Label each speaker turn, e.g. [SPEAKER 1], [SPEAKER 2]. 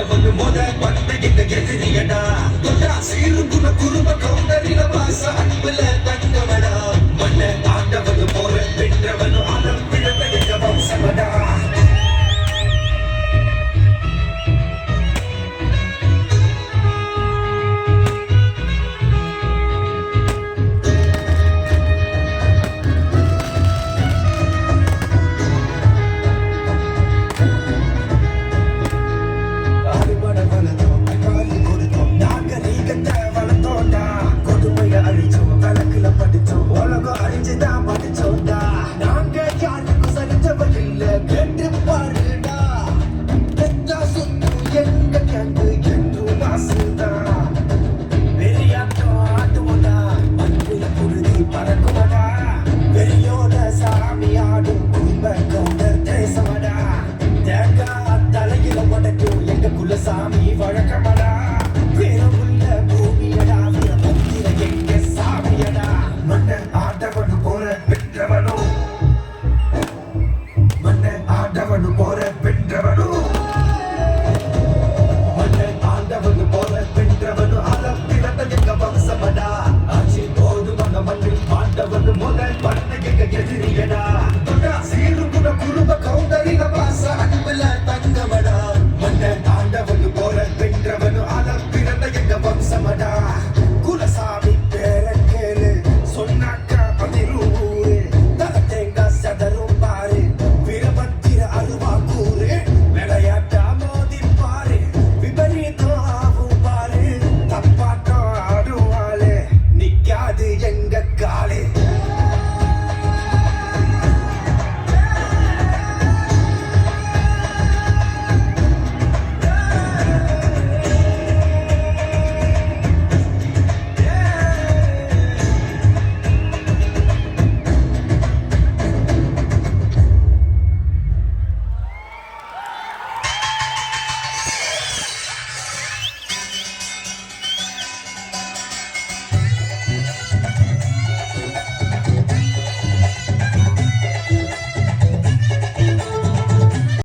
[SPEAKER 1] ஆண்டவன் முத பந்தகிட்ட எதிரியடா தொட்டா சீருங்குல குரும கவுண்டரில வாச அன்புல தங்கமடா மண்ண ஆண்டவன் போற வென்றவன் ஆலம் பிழந்த வம்சமடா சாமி வழக்கமடா வீரமுள்ள பூமியடா வீரபத்திர எங்க சாமியடா மன்ன ஆண்டவனு போற வென்றவனோ மன்ன ஆண்டவனு போற வென்றவனோ மன்ன ஆண்டவனு போற வென்றவனோ அலம் பிறந்த எங்க வம்சமடா ஆட்சி போது மன மண்ணில் ஆண்டவனு முதல் பறந்த எங்க எதிரியடா தொட்டா சீருங்குட குருப கவுண்டரில வாச அன்புல தங்கமடா மன்ன ஆண்டவனு போற வென்றவனு அலம் பிறந்த எங்க வம்சமடா குலசாமி பேர கேளு சொன்னாக்கா பதிரூரு தல தேங்க சதரும் பாரு வீரபத்திர அருவா கூறு விளையாட்டா மோதி பாரு விபரீதம் ஆகும் பாரு தப்பாட்டம் ஆடுவாளே நிக்காது எங்க